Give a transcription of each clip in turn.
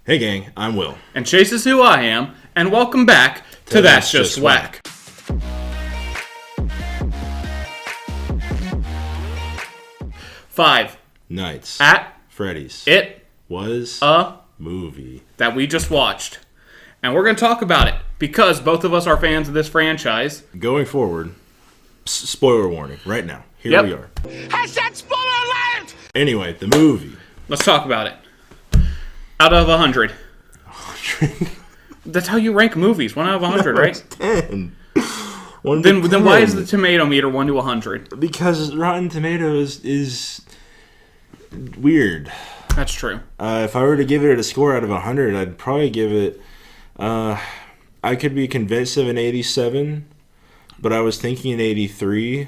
Hey gang, I'm Will. And Chase is who I am, and welcome back to That's Just WAC. Five Nights at Freddy's. It was a movie that we just watched. And we're going to talk about it because both of us are fans of this franchise. Going forward, spoiler warning right now. Here we are. Hashtag spoiler alert! Anyway, the movie. Let's talk about it. Out of 100. 100? That's how you rank movies. 1 out of 100, right? 10. Then why is the tomato meter 1 to 100? Because Rotten Tomatoes is weird. That's true. If I were to give it a score out of 100, I'd probably give it... I could be convinced of an 87, but I was thinking an 83.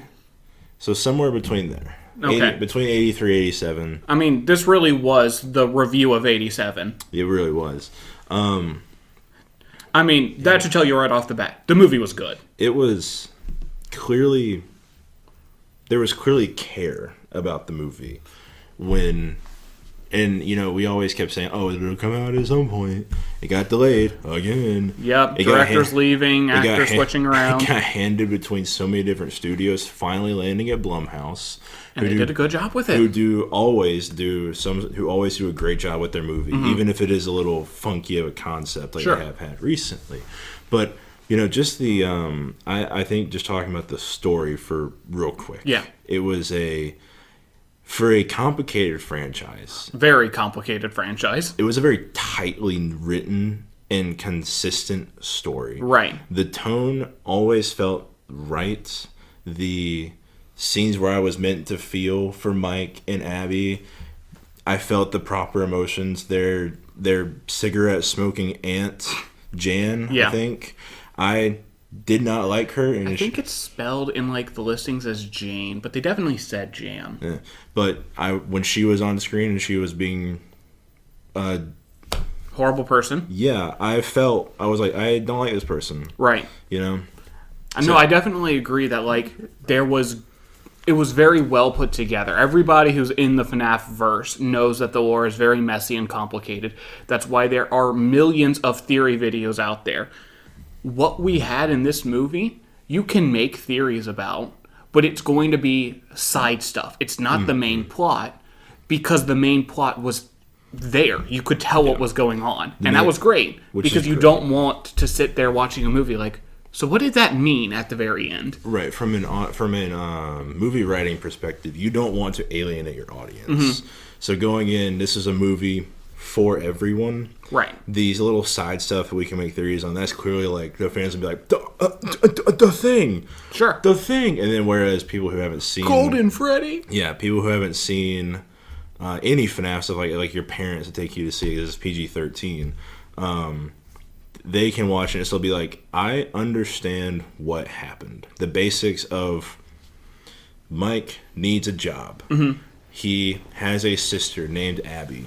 So somewhere between there. Okay. Between 83 and 87. I mean, this really was the review of 87. It really was. I mean, that should tell you right off the bat. The movie was good. It was clearly... There was clearly care about the movie when... And, you know, we always kept saying, oh, it'll come out at some point. It got delayed again. Yep, directors leaving, actors switching around. It got handed between so many different studios, finally landing at Blumhouse. And they did a good job with it. Who always do a great job with their movie, even if it is a little funky of a concept like they have had recently. But, you know, just the, I think just talking about the story for real quick. Yeah. It was for a complicated franchise. Very complicated franchise. It was a very tightly written and consistent story. Right. The tone always felt right. The scenes where I was meant to feel for Mike and Abby, I felt the proper emotions. Their cigarette smoking aunt, Jan, I think. I did not like her. And I think it's spelled in like the listings as Jane, but they definitely said Jan. Yeah. But when she was on screen and she was being horrible person. Yeah, I was like, I don't like this person. Right. You know? No, I definitely agree that like it was very well put together. Everybody who's in the FNAF verse knows that the lore is very messy and complicated. That's why there are millions of theory videos out there. What we had in this movie, you can make theories about, but it's going to be side stuff. It's not the main plot, because the main plot was there. You could tell what was going on. And that was great, because you don't want to sit there watching a movie like, so what did that mean at the very end? Right. From a movie writing perspective, you don't want to alienate your audience. So going in, this is a movie for everyone. Right. These little side stuff that we can make theories on, that's clearly like the fans will be like, the thing. Sure. The thing. And then whereas people who haven't seen Golden Freddy. Yeah, people who haven't seen any FNAF stuff, like your parents that take you to see it, this is PG-13, they can watch it and still be like, I understand what happened. The basics of Mike needs a job. He has a sister named Abby.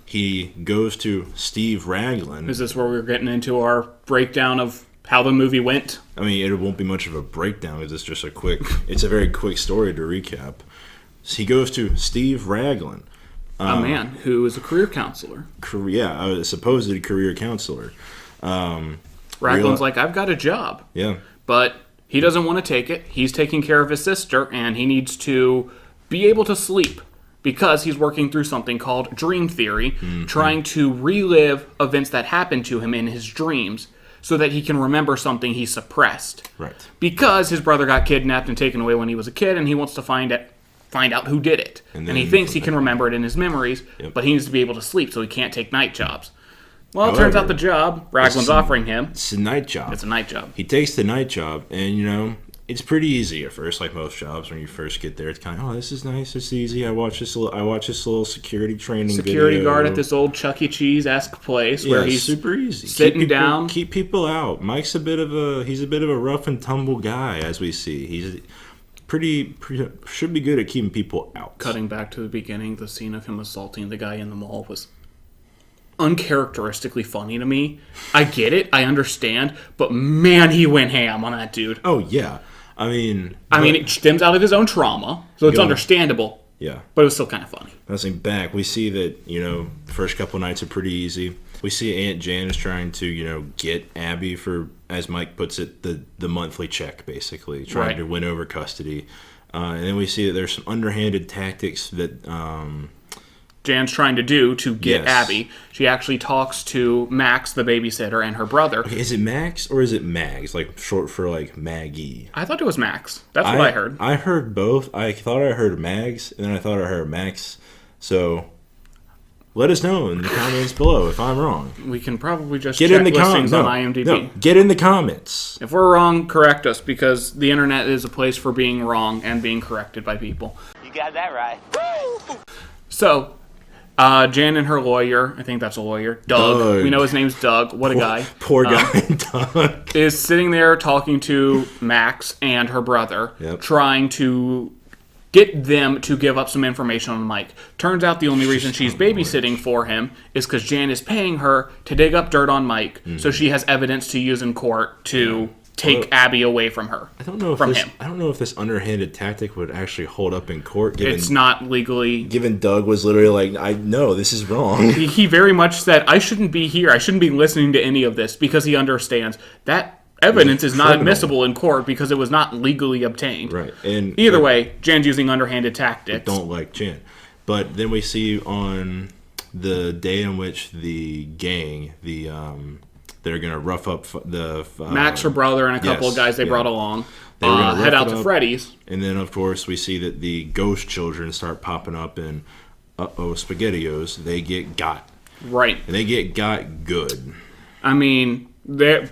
He goes to Steve Raglan. Is this where we're getting into our breakdown of how the movie went? I mean, it won't be much of a breakdown because it's just it's a very quick story to recap. So he goes to Steve Raglan. A man who is a career counselor. A supposed career counselor. Raglan's like, I've got a job. Yeah. But he doesn't want to take it. He's taking care of his sister, and he needs to be able to sleep because he's working through something called dream theory, trying to relive events that happened to him in his dreams so that he can remember something he suppressed. Right. Because his brother got kidnapped and taken away when he was a kid, and he wants to find out who did it. And he thinks he can remember it in his memories, but he needs to be able to sleep, so he can't take night jobs. Well, it turns out the job Raglan's offering him... It's a night job. It's a night job. He takes the night job, and, you know, it's pretty easy at first, like most jobs. When you first get there, it's kind of, oh, this is nice, it's easy. I watch this little security training security guard at this old Chuck E. Cheese-esque place where he's super easy. Sitting down. Keep people out. Mike's a bit of a rough and tumble guy, as we see. He's should be good at keeping people out. Cutting back to the beginning, the scene of him assaulting the guy in the mall was uncharacteristically funny to me. I get it, I understand, but man, he went ham on that dude. Oh yeah, I mean, it stems out of his own trauma, so it's understandable. Yeah. But it was still kind of funny. Bouncing back, we see that, the first couple nights are pretty easy. We see Aunt Jan is trying to, get Abby for, as Mike puts it, the monthly check, basically, trying to win over custody. And then we see that there's some underhanded tactics that Jan's trying to do to get Yes. Abby. She actually talks to Max, the babysitter, and her brother. Okay, is it Max or is it Mags? Like short for like Maggie. I thought it was Max. That's what I heard. I heard both. I thought I heard Mags, and then I thought I heard Max. So let us know in the comments below if I'm wrong. We can probably just Get check in the listings comments. on IMDb. No, get in the comments. If we're wrong, correct us, because the internet is a place for being wrong and being corrected by people. You got that right. So, Jan and her lawyer, I think that's a lawyer, Doug. We know his name's Doug. What a guy. Poor guy, Doug. Is sitting there talking to Max and her brother, trying to get them to give up some information on Mike. Turns out the only reason she's babysitting for him is because Jan is paying her to dig up dirt on Mike, so she has evidence to use in court to take Abby away from her. I don't know if this underhanded tactic would actually hold up in court. It's not legally. Given Doug was literally like, I know this is wrong. He very much said, I shouldn't be here. I shouldn't be listening to any of this, because he understands that evidence is not admissible in court because it was not legally obtained. Right. And either way, Jan's using underhanded tactics. Don't like Jan. But then we see on the day in which the gang, they're going to rough up the... Max, her brother, and a couple of guys they brought along. They were gonna head rough out it to up. Freddy's. And then, of course, we see that the ghost children start popping up and, SpaghettiOs. They get got. Right. And they get got good. I mean...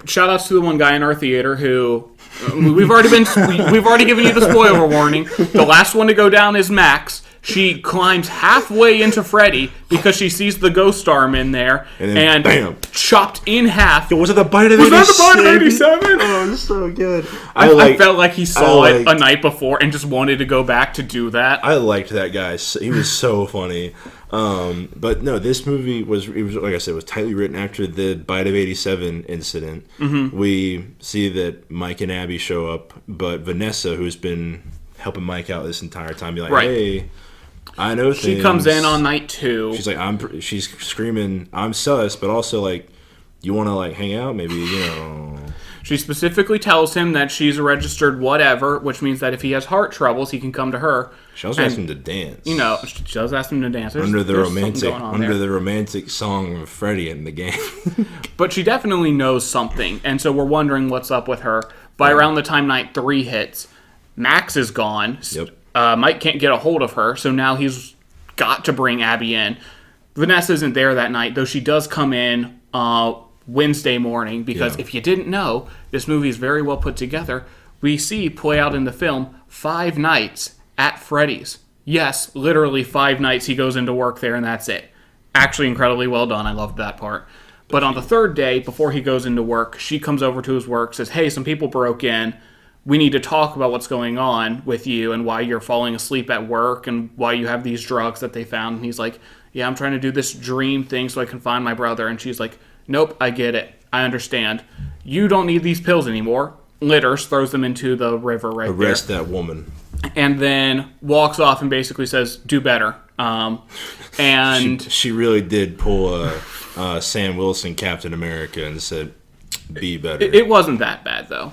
Shout outs to the one guy in our theater who we've already given you the spoiler warning. The last one to go down is Max. She climbs halfway into Freddy because she sees the ghost arm in there and bam, chopped in half. Was it the bite of 87? Was that the bite of 87? Oh, it's so good. I felt like he saw it a night before and just wanted to go back to do that. I liked that guy. He was so funny. But no, this movie was like I said, was tightly written after the bite of 87 incident. Mm-hmm. We see that Mike and Abby show up, but Vanessa, who's been helping Mike out this entire time, be like, hey, I know things. She comes in on night 2. She's like, she's screaming, I'm sus, but also like, you want to like hang out? Maybe, She specifically tells him that she's a registered whatever, which means that if he has heart troubles, he can come to her. She also asks him to dance. She does ask him to dance. Under the romantic song of Freddy in the game. But she definitely knows something, and so we're wondering what's up with her. By around the time night 3 hits, Max is gone. Yep. Mike can't get a hold of her, so now he's got to bring Abby in. Vanessa isn't there that night, though she does come in Wednesday morning, because if you didn't know, this movie is very well put together. We see play out in the film 5 nights at Freddy's. Yes, literally 5 nights he goes into work there and that's it. Actually incredibly well done. I loved that part. But on the 3rd day, before he goes into work, she comes over to his work, says, hey, some people broke in. We need to talk about what's going on with you and why you're falling asleep at work and why you have these drugs that they found. And he's like, yeah, I'm trying to do this dream thing so I can find my brother. And she's like, nope, I get it. I understand. You don't need these pills anymore. Litters, throws them into the river right there. Arrest that woman. And then walks off and basically says, do better. And she really did pull a Sam Wilson Captain America and said, be better. It wasn't that bad, though.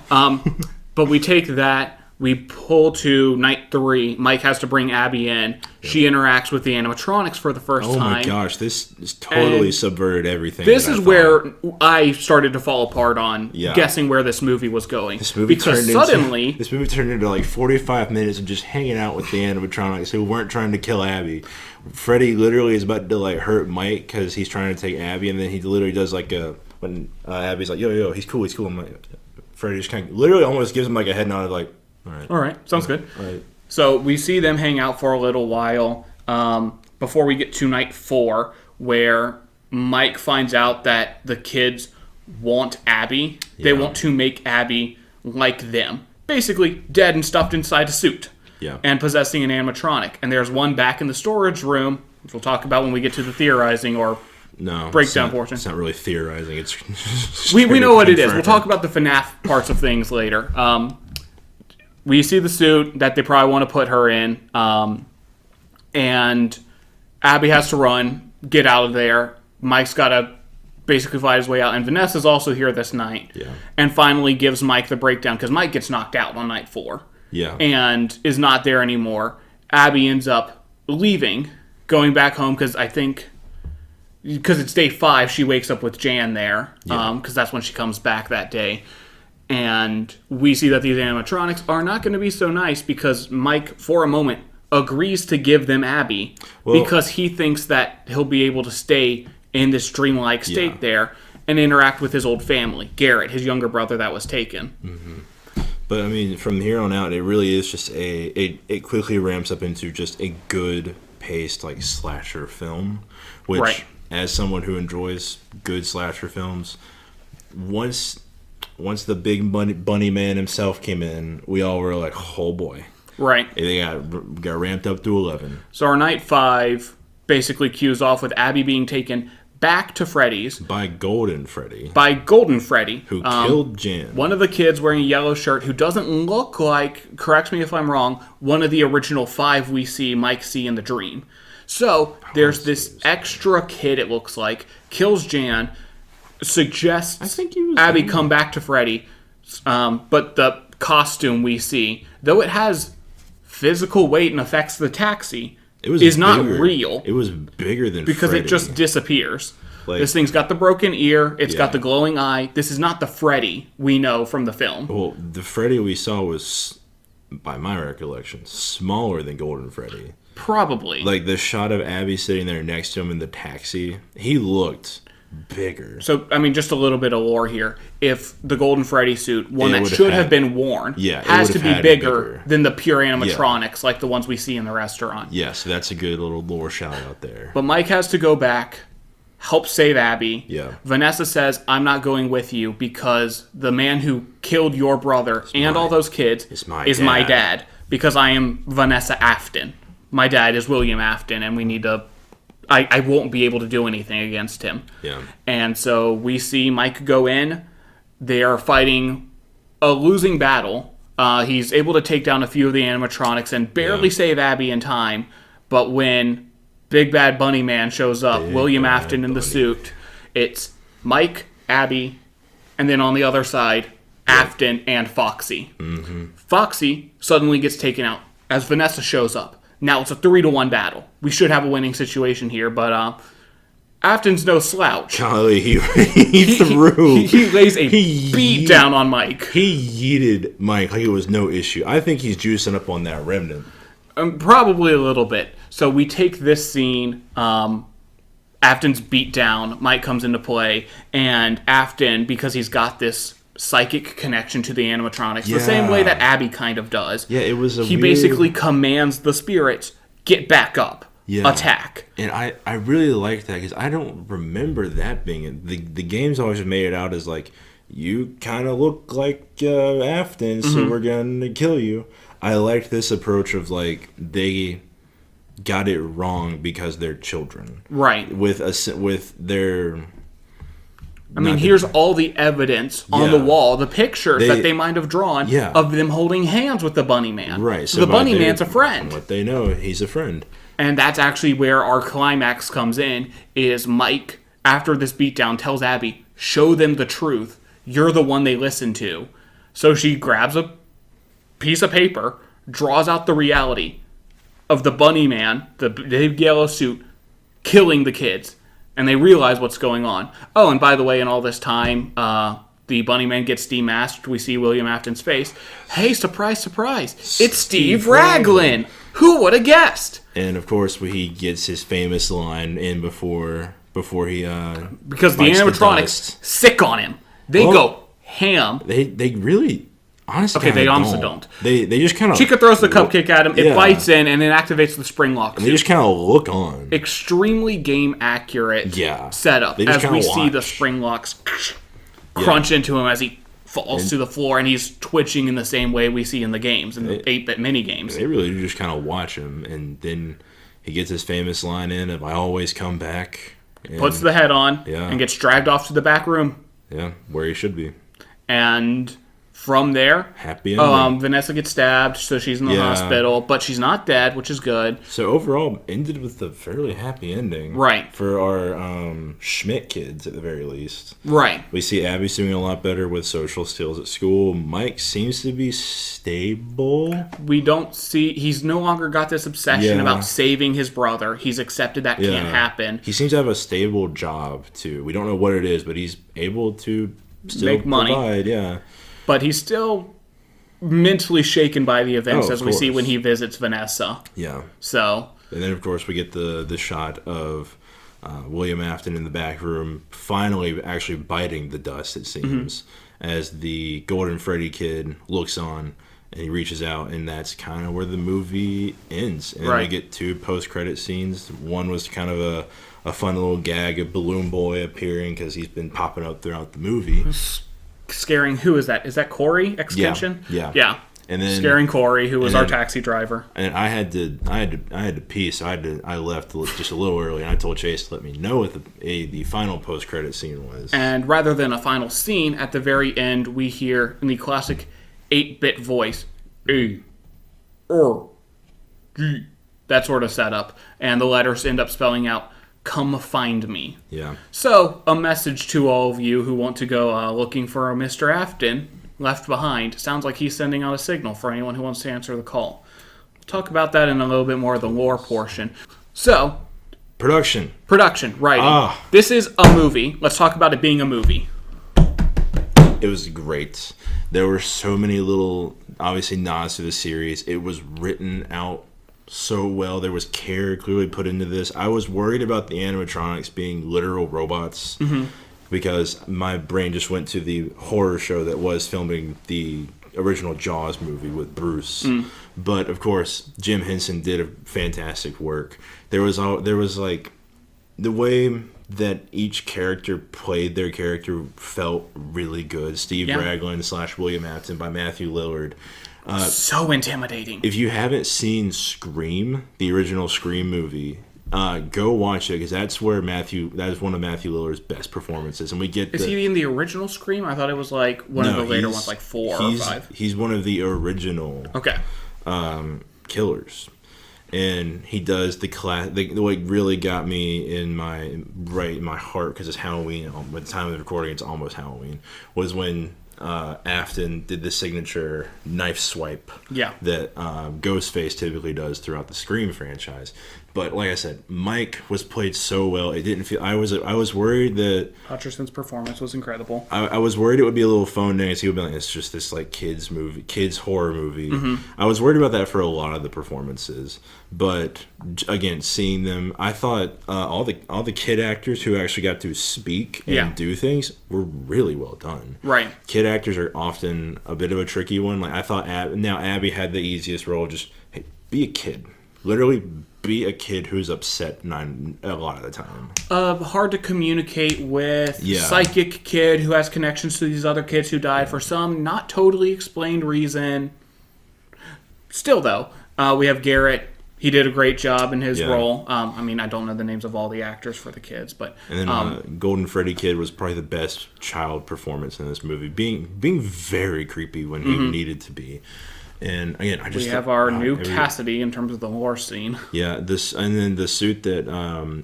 But we take that, we pull to night 3. Mike has to bring Abby in. Yep. She interacts with the animatronics for the first time. Oh my gosh, this totally subverted everything. This is where I started to fall apart on guessing where this movie was going. This movie turned into like 45 minutes of just hanging out with the animatronics who weren't trying to kill Abby. Freddy literally is about to like hurt Mike because he's trying to take Abby, and then he literally does like when Abby's like, yo, he's cool. I'm like, Freddy just kind of literally almost gives him like a head nod of like, all right, sounds good. All right. So we see them hang out for a little while before we get to night 4, where Mike finds out that the kids want Abby. Yeah. They want to make Abby like them. Basically, dead and stuffed inside a suit. Yeah. And possessing an animatronic. And there's one back in the storage room, which we'll talk about when we get to the theorizing or breakdown portion. It's not really theorizing. It's we know what it is. We'll talk about the FNAF parts of things later. We see the suit that they probably want to put her in. And Abby has to run, get out of there. Mike's got to basically fight his way out. And Vanessa's also here this night. Yeah. And finally gives Mike the breakdown, because Mike gets knocked out on night 4. Yeah. And is not there anymore. Abby ends up leaving, going back home, because I think... Because it's day 5, she wakes up with Jan there. Because that's when she comes back that day. And we see that these animatronics are not going to be so nice, because Mike, for a moment, agrees to give them Abby, because he thinks that he'll be able to stay in this dreamlike state there and interact with his old family, Garrett, his younger brother that was taken. Mm-hmm. But, I mean, from here on out, it really is just it quickly ramps up into just a good-paced, like, slasher film, which, as someone who enjoys good slasher films, once the big bunny man himself came in, we all were like, oh boy. Right. They got ramped up to 11. So our night 5 basically cues off with Abby being taken back to Freddy's. By Golden Freddy. Who killed Jan. One of the kids wearing a yellow shirt who doesn't look like, correct me if I'm wrong, one of the original 5 we see Mike see in the dream. So there's this extra kid, it looks like, kills Jan, suggests Abby come back to Freddy, but the costume we see, though it has physical weight and affects the taxi, is not real. It was bigger than because Freddy. It just disappears. This thing's got the broken ear. It's got the glowing eye. This is not the Freddy we know from the film. Well, the Freddy we saw was, by my recollection, smaller than Golden Freddy. Probably. Like, the shot of Abby sitting there next to him in the taxi, he looked bigger. So, I mean, just a little bit of lore here. If the Golden Freddy suit, one that should have been worn, has to be bigger than the pure animatronics, like the ones we see in the restaurant. Yeah, so that's a good little lore shout out there. But Mike has to go back, help save Abby. Yeah. Vanessa says, I'm not going with you because the man who killed your brother all those kids is my dad. Because I am Vanessa Afton. My dad is William Afton, and we need to... I won't be able to do anything against him. Yeah. And so we see Mike go in. They are fighting a losing battle. He's able to take down a few of the animatronics and barely save Abby in time. But when Big Bad Bunny Man shows up, William Afton in the suit, it's Mike, Abby, and then on the other side, Afton and Foxy. Mm-hmm. Foxy suddenly gets taken out as Vanessa shows up. Now it's a 3-1 battle. We should have a winning situation here, but Afton's no slouch. Golly, he threw. He lays a beat down on Mike. He yeeted Mike like it was no issue. I think he's juicing up on that remnant. Probably a little bit. So we take this scene, Afton's beat down, Mike comes into play, and Afton, because he's got this psychic connection to the animatronics, the same way that Abby kind of does. Yeah, it was He basically commands the spirits, get back up, attack. And I really like that, because I don't remember that being it. The games always made it out as like, you kind of look like Afton, so we're going to kill you. I liked this approach of like, they got it wrong because they're children. Right. With their... I mean, here's all the evidence on the wall, the pictures that they might have drawn of them holding hands with the Bunny Man. Right. So the Bunny Man's a friend. What they know, he's a friend. And that's actually where our climax comes in, is Mike, after this beatdown, tells Abby, show them the truth. You're the one they listen to. So she grabs a piece of paper, draws out the reality of the Bunny Man, the big yellow suit, killing the kids. And they realize what's going on. Oh, and by the way, in all this time, the Bunny Man gets demasked. We see William Afton's face. Hey, surprise, surprise. It's Steve Raglan. Who would have guessed? And, of course, he gets his famous line in before he... because the animatronics sick on him. They go ham. They really... Honestly, okay, they honestly don't. They just kind of... Chica throws the cupcake at him, it bites in, and then activates the spring lock. And they just kind of look on. Extremely game-accurate setup as we see the spring locks crunch into him as he falls to the floor, and he's twitching in the same way we see in the games, in the 8-bit mini-games. They really do just kind of watch him, and then he gets his famous line in of, I always come back. And, puts the head on, and gets dragged off to the back room. Yeah, where he should be. And... From there, happy ending. Vanessa gets stabbed, so she's in the hospital, but she's not dead, which is good. So overall, ended with a fairly happy ending. Right. For our Schmidt kids, at the very least. Right. We see Abby's doing a lot better with social skills at school. Mike seems to be stable. We don't see... He's no longer got this obsession about saving his brother. He's accepted that can't happen. He seems to have a stable job, too. We don't know what it is, but he's able to still make money. Provide, But he's still mentally shaken by the events, as we see when he visits Vanessa. Yeah. So... And then, of course, we get the shot of William Afton in the back room finally actually biting the dust, it seems, as the Golden Freddy kid looks on and he reaches out, and that's kind of where the movie ends. And we get 2 post-credit scenes. One was kind of a fun little gag of Balloon Boy appearing because he's been popping up throughout the movie. Scaring, who is that? Is that Corey? Extension? Yeah. And then scaring Corey, who was our taxi driver. And I had to pee, so I left just a little early, and I told Chase to let me know what the final post credit scene was. And rather than a final scene, at the very end, we hear in the classic 8-bit voice, A, R, G, that sort of setup, and the letters end up spelling out, "Come find me." Yeah. So, a message to all of you who want to go looking for a Mr. Afton left behind. Sounds like he's sending out a signal for anyone who wants to answer the call. We'll talk about that in a little bit more of the lore portion. So, Production, writing. This is a movie. Let's talk about it being a movie. It was great. There were so many little, obviously, nods to the series. It was written out so well. There was care clearly put into this. I was worried about the animatronics being literal robots because my brain just went to the horror show that was filming the original Jaws movie with Bruce. But of course, Jim Henson did a fantastic work. There was like the way that each character played their character felt really good. Steve Raglan / William Afton by Matthew Lillard. So intimidating. If you haven't seen Scream, the original Scream movie, go watch it because that is one of Matthew Lillard's best performances. And we get Is he in the original Scream? I thought it was like one of the later ones, like 4 or 5. He's one of the original killers. And he does the class. What really got me in my heart, because it's Halloween. By the time of the recording, it's almost Halloween. Was when Afton did the signature knife swipe that Ghostface typically does throughout the Scream franchise. But like I said, Mike was played so well. It didn't feel. I was worried that Hutcherson's performance was incredible. I was worried it would be a little phone dance. He would be like, it's just this like kids horror movie. I was worried about that for a lot of the performances. But again, seeing them, I thought all the kid actors who actually got to speak and do things were really well done. Right. Kid actors are often a bit of a tricky one. Like I thought, Abby had the easiest role. Just be a kid. Literally be a kid who's upset a lot of the time. Hard to communicate with. Psychic kid who has connections to these other kids who died for some not totally explained reason. Still, though, we have Garrett. He did a great job in his role. I mean, I don't know the names of all the actors for the kids, but and then Golden Freddy kid was probably the best child performance in this movie, being very creepy when he needed to be. And again, we have our new Cassidy in terms of the lore scene. Yeah, and then the suit that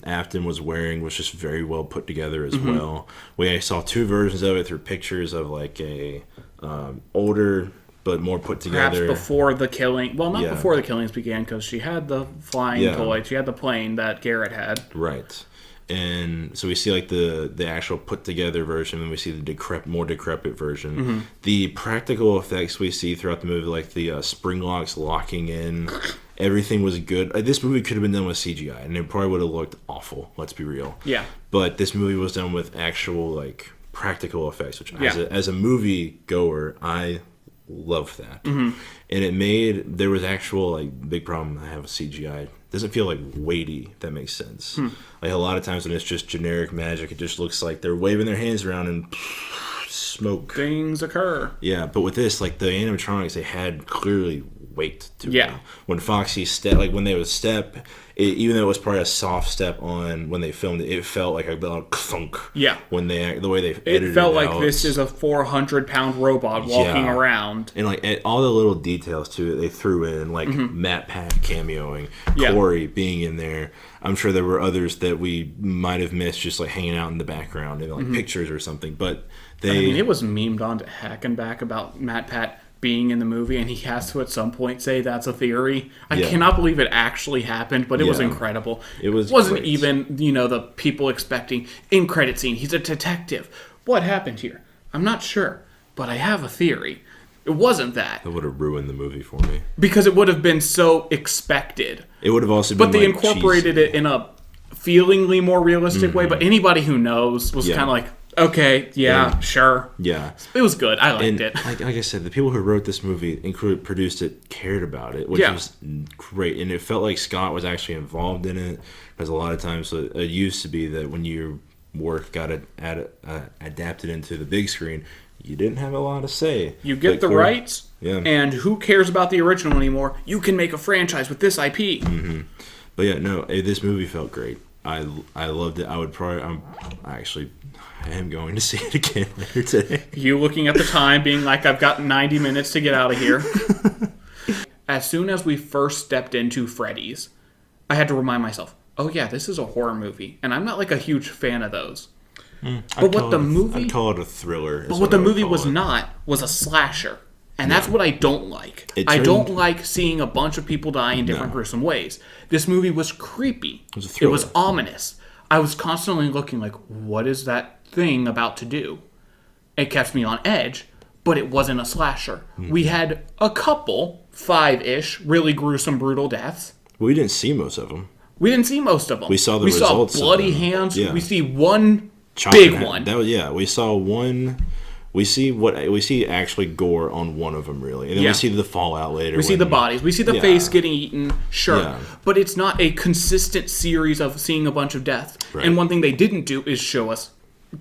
Afton was wearing was just very well put together as well. We saw 2 versions of it through pictures of like a older but more put together. Perhaps before the killing. Well, not before the killings began, because she had the flying toy. She had the plane that Garrett had. Right. And so we see like the actual put together version, and we see the more decrepit version. The practical effects we see throughout the movie, like the spring locks locking in, everything was good. This movie could have been done with CGI, and it probably would have looked awful. Let's be real. Yeah. But this movie was done with actual like practical effects, which as a movie goer, I love that. And there was actual like big problem I have with CGI. Doesn't feel like weighty, if that makes sense. Like a lot of times when it's just generic magic, it just looks like they're waving their hands around and smoke. Things occur. Yeah, but with this, like the animatronics, they had clearly weight to Yeah. it. When Foxy step, like when they would step, even though it was probably a soft step on when they filmed it, it felt like a little clunk. Yeah. When the way they edited It felt out. like this is a 400-pound robot walking around. And like all the little details to it, they threw in like Matt Pat cameoing, Yeah. Corey being in there. I'm sure there were others that we might have missed, just like hanging out in the background, in like pictures or something. But I mean, it was memed onto Hack and Back about Matt Pat being in the movie, and he has to at some point say that's a theory. I cannot believe it actually happened, but it was incredible. It wasn't great. even, the people expecting in credit scene, he's a detective. What happened here? I'm not sure, but I have a theory. It wasn't that. That would have ruined the movie for me. Because it would have been so expected. It would have also been But they incorporated cheesy. it in a feelingly more realistic way, but anybody who knows was kind of like, okay, sure. Yeah. It was good. I liked it. Like I said, the people who wrote this movie, produced it, cared about it, which was great. And it felt like Scott was actually involved in it, because a lot of times it used to be that when your work got adapted into the big screen, you didn't have a lot to say. You get the rights, and who cares about the original anymore? You can make a franchise with this IP. But yeah, no, this movie felt great. I loved it. I am going to see it again later today. You looking at the time, being like, I've got 90 minutes to get out of here. As soon as we first stepped into Freddy's, I had to remind myself, oh yeah, this is a horror movie, and I'm not like a huge fan of those. But what the movie... I'd call it a thriller. But what the movie was not was a slasher. And that's what I don't like. I don't like seeing a bunch of people die in different gruesome ways. This movie was creepy. It was a thriller. It was ominous. I was constantly looking like, what is that thing about to do? It kept me on edge, but it wasn't a slasher. We had a couple, 5-ish, really gruesome, brutal deaths. We didn't see most of them. We didn't see most of them. We saw the results. We saw bloody of them. hands. Yeah. We see one big one. We saw one. We see actually gore on one of them, really, and then we see the fallout later. We see the bodies. We see the face getting eaten. Sure, Yeah. but it's not a consistent series of seeing a bunch of deaths. Right. And one thing they didn't do is show us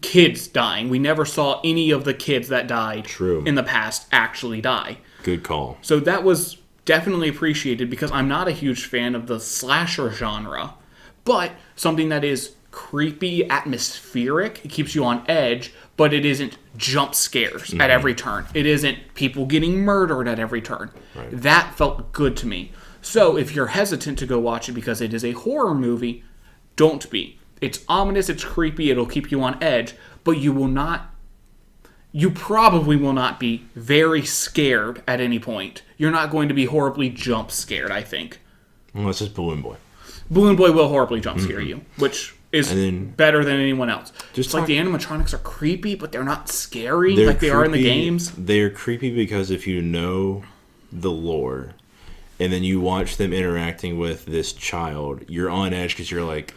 kids dying. We never saw any of the kids that died in the past actually die. Good call. So that was definitely appreciated, because I'm not a huge fan of the slasher genre, but something that is creepy, atmospheric, it keeps you on edge, but it isn't jump scares at every turn. It isn't people getting murdered at every turn. Right. That felt good to me. So if you're hesitant to go watch it because it is a horror movie, don't be. It's ominous, it's creepy, it'll keep you on edge, but you probably will not be very scared at any point. You're not going to be horribly jump scared, I think. Unless it's Balloon Boy. Balloon Boy will horribly jump scare you, which is better than anyone else. Just like the animatronics are creepy, but they're not scary like they are in the games. They're creepy because if you know the lore, and then you watch them interacting with this child, you're on edge because you're like,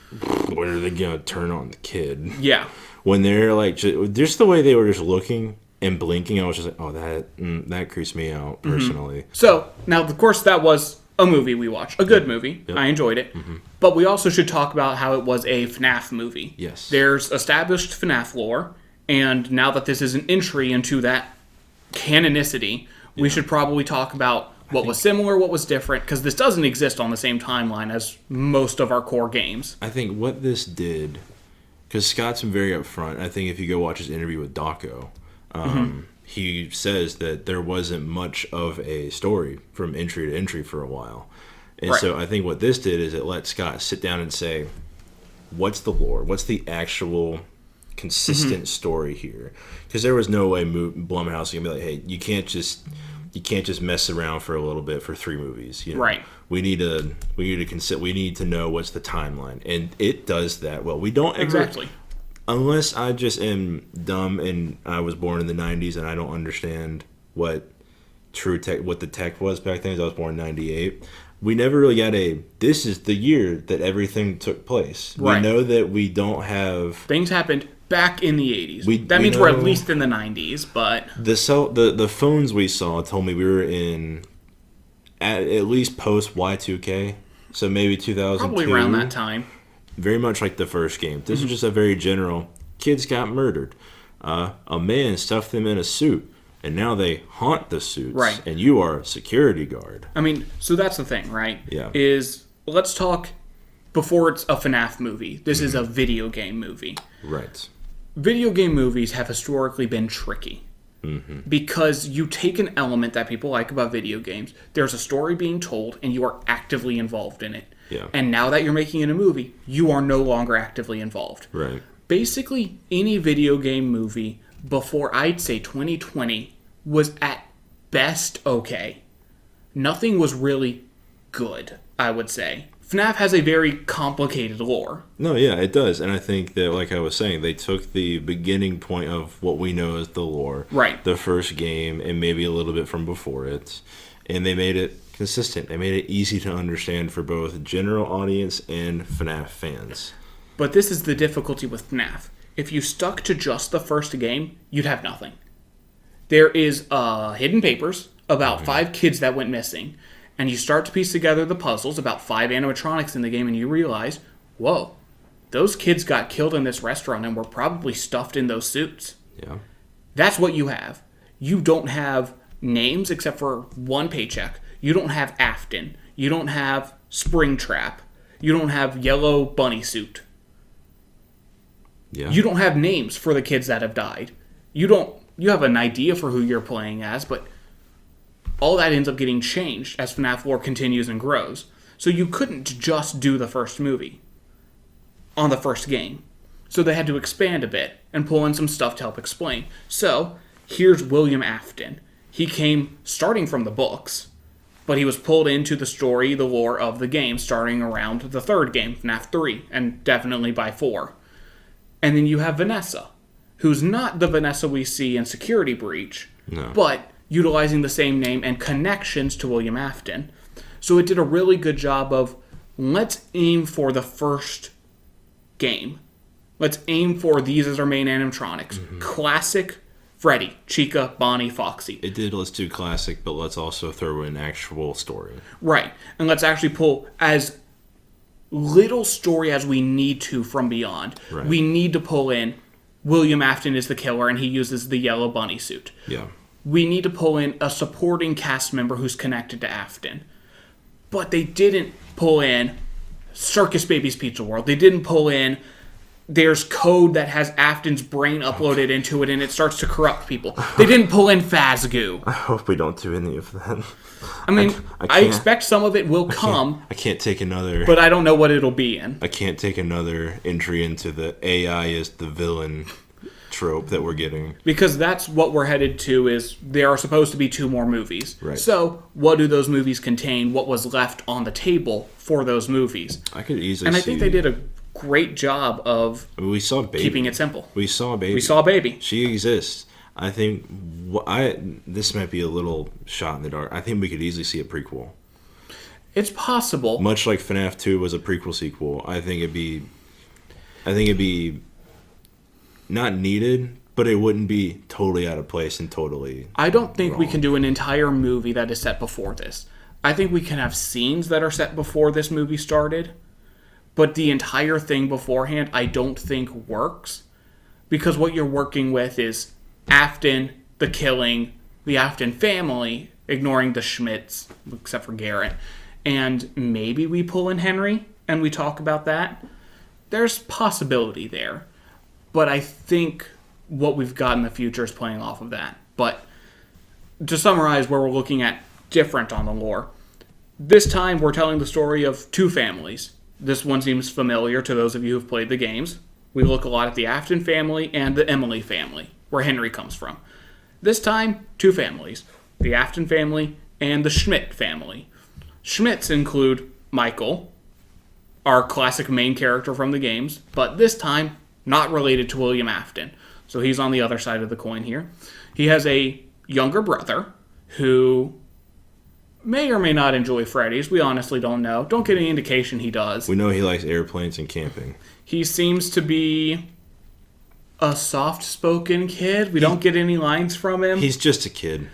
when are they going to turn on the kid? Yeah. When they're like, just the way they were just looking and blinking, I was just like, oh, that creeps me out personally. So, now, of course, that was a movie we watched. A good movie. Yep. I enjoyed it. But we also should talk about how it was a FNAF movie. Yes. There's established FNAF lore, and now that this is an entry into that canonicity, we should probably talk about what was similar, what was different, because this doesn't exist on the same timeline as most of our core games. I think what this did, because Scott's been very upfront, I think if you go watch his interview with Daco, he says that there wasn't much of a story from entry to entry for a while. And so I think what this did is it let Scott sit down and say, what's the lore? What's the actual consistent story here? Because there was no way Blumhouse was going to be like, hey, you can't just mess around for a little bit for 3 movies. You know? Right. We need to know what's the timeline. And it does that well. We don't Exactly. Unless I just am dumb and I was born in the 90s and I don't understand what the tech was back then, because I was born in 98. We never really got this is the year that everything took place. Right. We know that we don't have... Things happened back in the 80s. That means we're at least in the 90s, but... The phones we saw told me we were in at least post Y2K, so maybe 2002. Probably around that time. Very much like the first game. This is just a very general, kids got murdered. A man stuffed them in a suit and now they haunt the suits, Right. and you are a security guard. I mean, so that's the thing, right? Yeah. Let's talk before it's a FNAF movie. This is a video game movie. Right. Video game movies have historically been tricky. Because you take an element that people like about video games, there's a story being told, and you are actively involved in it. Yeah. And now that you're making it a movie, you are no longer actively involved. Right. Basically, any video game movie before, I'd say, 2020 was at best okay. Nothing was really good, I would say. FNAF has a very complicated lore. No, yeah, it does. And I think that, like I was saying, they took the beginning point of what we know as the lore, Right. the first game, and maybe a little bit from before it, and they made it consistent. They made it easy to understand for both general audience and FNAF fans. But this is the difficulty with FNAF. If you stuck to just the first game, you'd have nothing. There is hidden papers about 5 kids that went missing, and you start to piece together the puzzles about 5 animatronics in the game, and you realize, whoa, those kids got killed in this restaurant and were probably stuffed in those suits. Yeah. That's what you have. You don't have names except for one paycheck. You don't have Afton. You don't have Springtrap. You don't have Yellow Bunny Suit. Yeah. You don't have names for the kids that have died. You have an idea for who you're playing as, but all that ends up getting changed as FNAF lore continues and grows. So you couldn't just do the first movie on the first game. So they had to expand a bit and pull in some stuff to help explain. So here's William Afton. He came starting from the books, but he was pulled into the story, the lore of the game, starting around the third game, FNAF 3, and definitely by 4. And then you have Vanessa, who's not the Vanessa we see in Security Breach, but utilizing the same name and connections to William Afton. So it did a really good job of, let's aim for the first game. Let's aim for these as our main animatronics. Classic Freddy, Chica, Bonnie, Foxy. It did, let's do classic, but let's also throw in actual story. Right. And let's actually pull as little story as we need to from beyond. Right. We need to pull in William Afton is the killer and he uses the yellow bunny suit. Yeah. We need to pull in a supporting cast member who's connected to Afton. But they didn't pull in Circus Baby's Pizza World. They didn't pull in there's code that has Afton's brain uploaded into it and it starts to corrupt people. They didn't pull in Fazgoo. I hope we don't do any of that. I mean, I expect some of it will come. I can't take another... But I don't know what it'll be in. I can't take another entry into the AI is the villain trope that we're getting. Because that's what we're headed to is there are supposed to be 2 more movies. Right. So what do those movies contain? What was left on the table for those movies? I could easily And I see... think they did a great job of we saw Baby. keeping it simple. We saw Baby. We saw Baby. She exists. I think... this might be a little shot in the dark. I think we could easily see a prequel. It's possible. Much like FNAF 2 was a prequel sequel, I think it'd be not needed, but it wouldn't be totally out of place and totally I don't think we wrong. can do an entire movie that is set before this. I think we can have scenes that are set before this movie started, but the entire thing beforehand I don't think works, because what you're working with is Afton, the killing, the Afton family, ignoring the Schmidts, except for Garrett, and maybe we pull in Henry and we talk about that. There's possibility there, but I think what we've got in the future is playing off of that. But to summarize where we're looking at different on the lore, this time we're telling the story of 2 families. This one seems familiar to those of you who've played the games. We look a lot at the Afton family and the Emily family, where Henry comes from. This time, 2 families, the Afton family and the Schmidt family. Schmidts include Michael, our classic main character from the games, but this time not related to William Afton. So he's on the other side of the coin here. He has a younger brother who may or may not enjoy Freddy's. We honestly don't know. Don't get any indication he does. We know he likes airplanes and camping. He seems to be a soft-spoken kid. We don't get any lines from him. He's just a kid.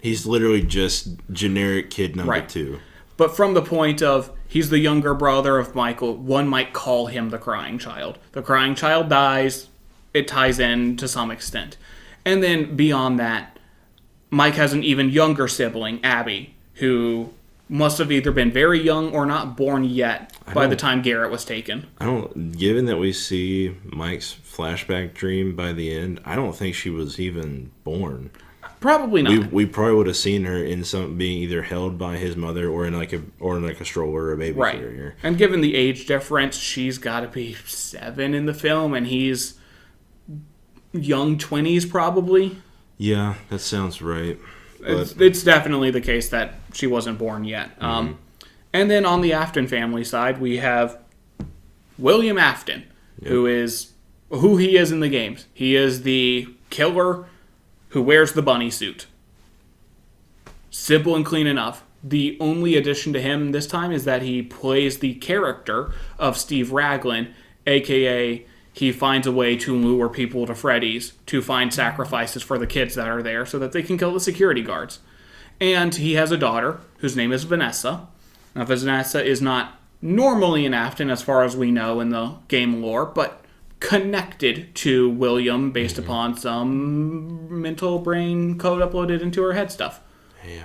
He's literally just generic kid number 2. But from the point of, he's the younger brother of Michael, one might call him the crying child. The crying child dies. It ties in to some extent. And then beyond that, Mike has an even younger sibling, Abby, who must have either been very young or not born yet by the time Garrett was taken. Given that we see Mike's flashback dream by the end, I don't think she was even born. Probably not. We probably would have seen her in some being either held by his mother or in like a stroller or a baby carrier. And given the age difference, she's got to be 7 in the film, and he's young 20s probably. Yeah, that sounds right. It's definitely the case that she wasn't born yet. And then on the Afton family side, we have William Afton, who he is in the games. He is the killer who wears the bunny suit. Simple and clean enough. The only addition to him this time is that he plays the character of Steve Raglan, a.k.a. he finds a way to lure people to Freddy's to find sacrifices for the kids that are there so that they can kill the security guards. And he has a daughter whose name is Vanessa. Now, Vanessa is not normally an Afton as far as we know in the game lore, but connected to William based upon some mental brain code uploaded into her head stuff. Hey,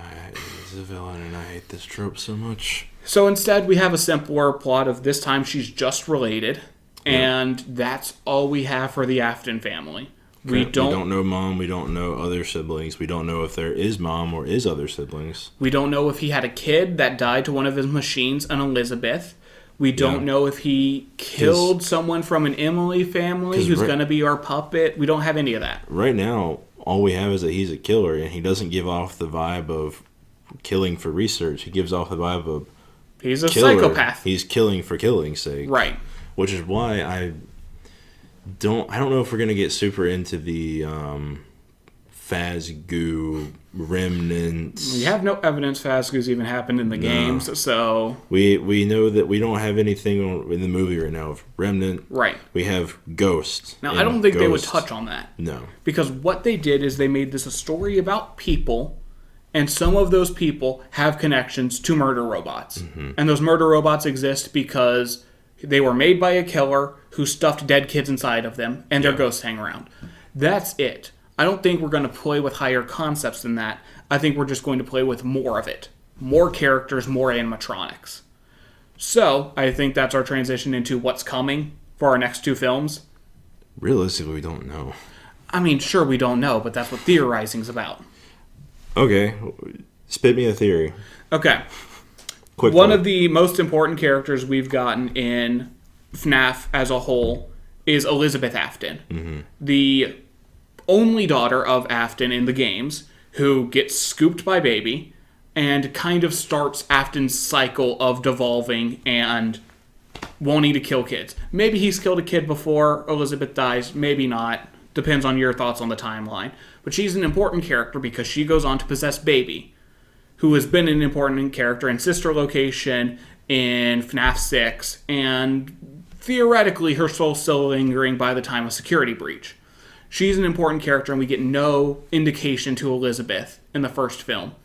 he's a villain and I hate this trope so much. So instead we have a simpler plot of this time she's just related, and that's all we have for the Afton family. We don't know mom, we don't know other siblings, we don't know if there is mom or is other siblings. We don't know if he had a kid that died to one of his machines, an Elizabeth. We don't know if he killed someone from an Emily family who's going to be our puppet. We don't have any of that. Right now, all we have is that he's a killer, and he doesn't give off the vibe of killing for research. He gives off the vibe of he's a psychopath. He's killing for killing's sake. Right. Which is why I don't know if we're going to get super into the Fazgoo remnants. We have no evidence Fazgoo's even happened in the games, so... We know that we don't have anything in the movie right now of remnant. Right. We have ghosts. Now, I don't think they would touch on that. No. Because what they did is they made this a story about people, and some of those people have connections to murder robots. Mm-hmm. And those murder robots exist because they were made by a killer who stuffed dead kids inside of them, and their ghosts hang around. That's it. I don't think we're going to play with higher concepts than that. I think we're just going to play with more of it. More characters, more animatronics. So, I think that's our transition into what's coming for our next 2 films. Realistically, we don't know. I mean, sure, we don't know, but that's what theorizing's about. Okay. Spit me a theory. Okay. Quick One of the most important characters we've gotten in FNAF as a whole is Elizabeth Afton. Mm-hmm. The only daughter of Afton in the games, who gets scooped by Baby and kind of starts Afton's cycle of devolving and wanting to kill kids. Maybe he's killed a kid before Elizabeth dies, maybe not. Depends on your thoughts on the timeline. But she's an important character because she goes on to possess Baby, who has been an important character in Sister Location, in FNAF 6, and theoretically her soul's still lingering by the time of Security Breach. She's an important character, and we get no indication to Elizabeth in the first film.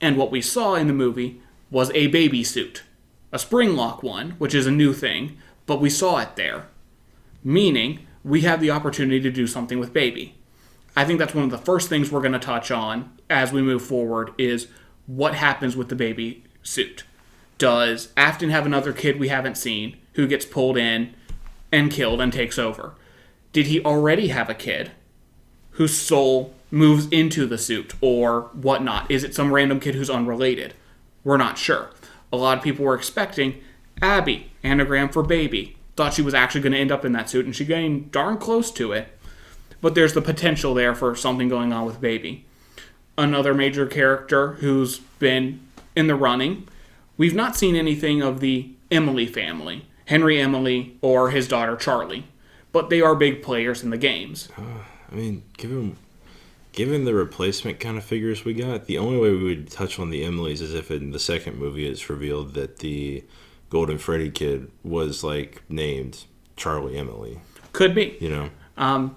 And what we saw in the movie was a baby suit. A spring lock one, which is a new thing, but we saw it there. Meaning, we have the opportunity to do something with Baby. I think that's one of the first things we're going to touch on as we move forward is what happens with the baby suit. Does Afton have another kid we haven't seen who gets pulled in and killed and takes over? Did he already have a kid whose soul moves into the suit or whatnot? Is it some random kid who's unrelated? We're not sure. A lot of people were expecting Abby, anagram for baby. Thought she was actually going to end up in that suit, and she came darn close to it. But there's the potential there for something going on with Baby. Another major character who's been in the running. We've not seen anything of the Emily family, Henry Emily or his daughter Charlie. But they are big players in the games. I mean, given the replacement kind of figures we got, the only way we would touch on the Emilys is if in the second movie it's revealed that the Golden Freddy kid was, like, named Charlie Emily. Could be. You know?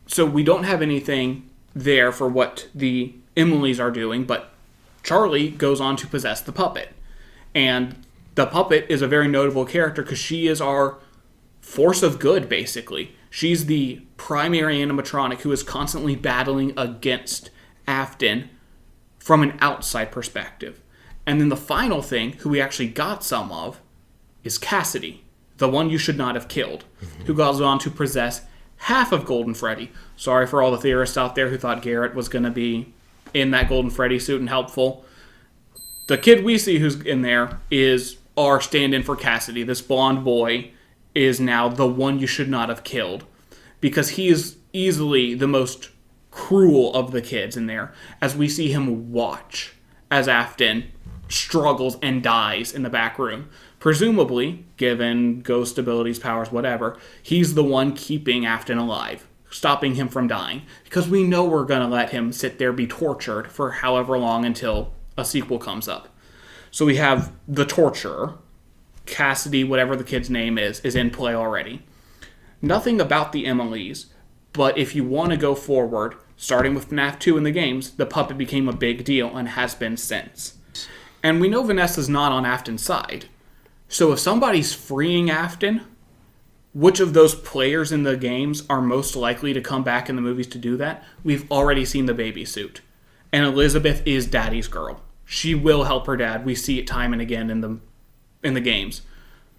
So we don't have anything there for what the Emilys are doing, but Charlie goes on to possess the puppet. And the puppet is a very notable character because she is our force of good, basically. She's the primary animatronic who is constantly battling against Afton from an outside perspective. And then the final thing, who we actually got some of, is Cassidy, the one you should not have killed, who goes on to possess half of Golden Freddy. Sorry for all the theorists out there who thought Garrett was going to be in that Golden Freddy suit and helpful. The kid we see who's in there is our stand-in for Cassidy. This blonde boy is now the one you should not have killed, because he is easily the most cruel of the kids in there, as we see him watch as Afton struggles and dies in the back room. Presumably, given ghost abilities, powers, whatever, he's the one keeping Afton alive, stopping him from dying, because we know we're going to let him sit there, be tortured for however long until a sequel comes up. So we have the torturer, Cassidy, whatever the kid's name is in play already. Nothing about the Emilys, but if you want to go forward, starting with FNAF 2 in the games, the puppet became a big deal and has been since. And we know Vanessa's not on Afton's side. So if somebody's freeing Afton, which of those players in the games are most likely to come back in the movies to do that? We've already seen the baby suit. And Elizabeth is Daddy's girl. She will help her dad. We see it time and again in the games.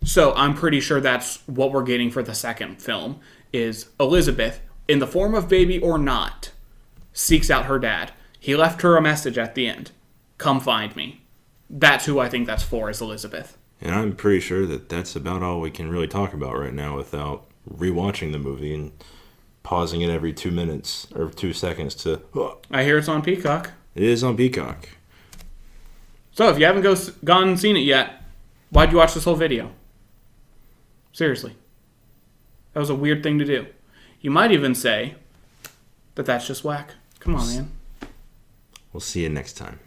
So I'm pretty sure that's what we're getting for the second film, is Elizabeth, in the form of baby or not, seeks out her dad. He left her a message at the end. Come find me. That's who I think that's for, is Elizabeth. And I'm pretty sure that that's about all we can really talk about right now without rewatching the movie and pausing it every 2 minutes or 2 seconds to... I hear it's on Peacock. It is on Peacock. So if you haven't gone and seen it yet, why'd you watch this whole video? Seriously. That was a weird thing to do. You might even say that that's just whack. Come on, man. We'll see you next time.